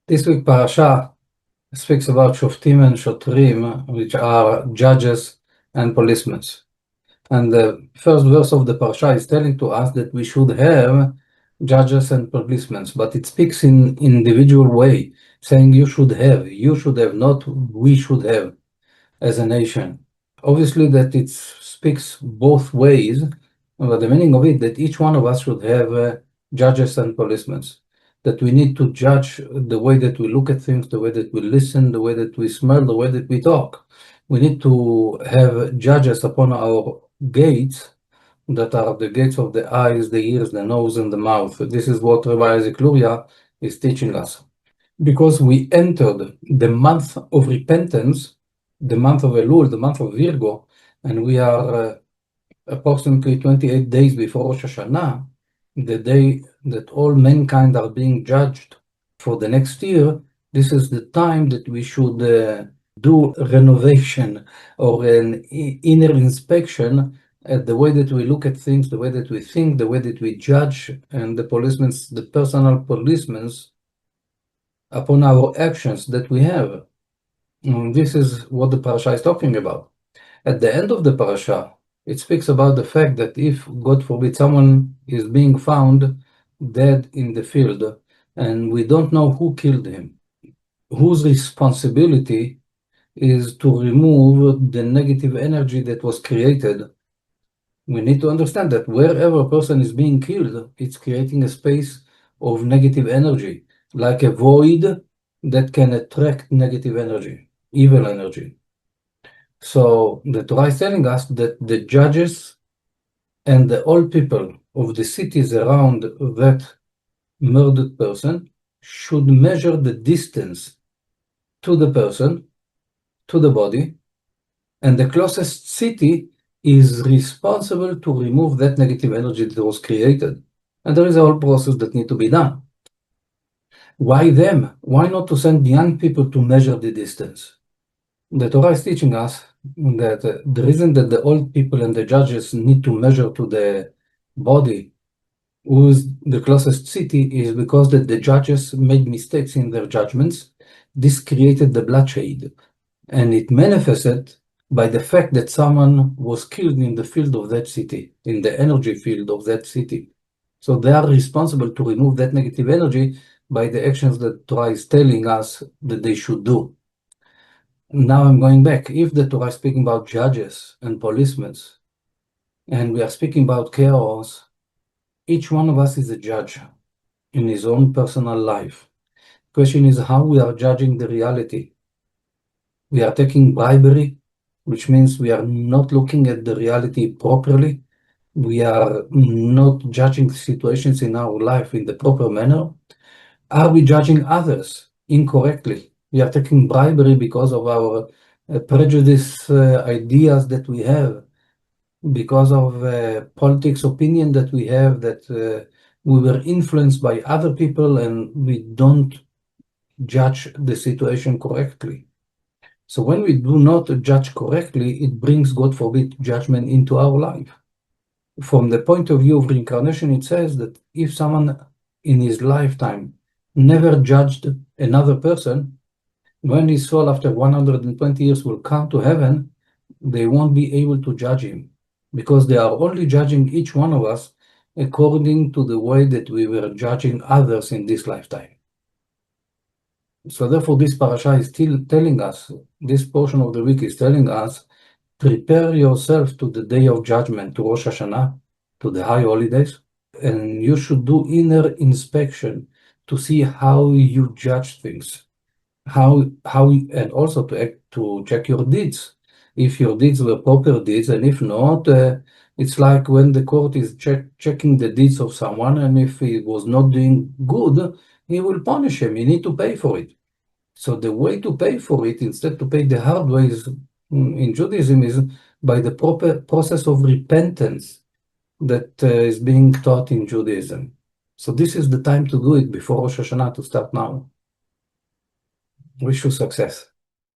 This week parasha speaks about shoftim and shotrim, which are judges and policemen. And the first verse of the parasha is telling to us that we should have judges and policemen, but it speaks in individual way, saying you should have, not we should have as a nation. Obviously that it speaks both ways, but the meaning of it that each one of us should have judges and policemen, that we need to judge the way that we look at things, the way that we listen, the way that we smell, the way that we talk. We need to have judges upon our gates that are the gates of the eyes, the ears, the nose, and the mouth. This is what Rabbi Isaac Luria is teaching us. Because we entered the month of repentance, the month of Elul, the month of Virgo, and we are approximately 28 days before Rosh Hashanah, the day that all mankind are being judged for the next year. This is the time that we should do renovation or an inner inspection at the way that we look at things, the way that we think, the way that we judge, and the personal policemen upon our actions that we have. This is what the parasha is talking about. At the end of the parasha, it speaks about the fact that if, God forbid, someone is being found dead in the field and we don't know who killed him, whose responsibility is to remove the negative energy that was created. We need to understand that wherever a person is being killed, it's creating a space of negative energy, like a void that can attract negative energy, evil energy. So the Torah is telling us that the judges and the old people of the cities around that murdered person should measure the distance to the person, to the body, and the closest city is responsible to remove that negative energy that was created. And there is a whole process that needs to be done. Why them? Why not to send young people to measure the distance? The Torah is teaching us that the reason that the old people and the judges need to measure to the body who is the closest city is because that the judges made mistakes in their judgments. This created the bloodshed, and it manifested by the fact that someone was killed in the field of that city, in the energy field of that city. So they are responsible to remove that negative energy by the actions that Torah is telling us that they should do. Now I'm going back. If the Torah is speaking about judges and policemen, and we are speaking about chaos, each one of us is a judge in his own personal life. Question is how we are judging the reality. We are taking bribery, which means we are not looking at the reality properly. We are not judging situations in our life in the proper manner. Are we judging others incorrectly? We are taking bribery because of our prejudice ideas that we have, because of politics opinion that we have, that we were influenced by other people and we don't judge the situation correctly. So when we do not judge correctly, it brings, God forbid, judgment into our life. From the point of view of reincarnation, it says that if someone in his lifetime never judged another person, when his soul after 120 years will come to heaven, they won't be able to judge him, because they are only judging each one of us according to the way that we were judging others in this lifetime. So therefore, this parasha is still telling us, this portion of the week is telling us, prepare yourself to the day of judgment, to Rosh Hashanah, to the high holidays, and you should do inner inspection to see how you judge things, and also to check your deeds, if your deeds were proper deeds, and if not, it's like when the court is checking the deeds of someone, and if he was not doing good, he will punish him. You need to pay for it. So the way to pay for it, instead to pay the hard way, in Judaism, is by the proper process of repentance that is being taught in Judaism. So this is the time to do it before Rosh Hashanah, to start now. Wish you success.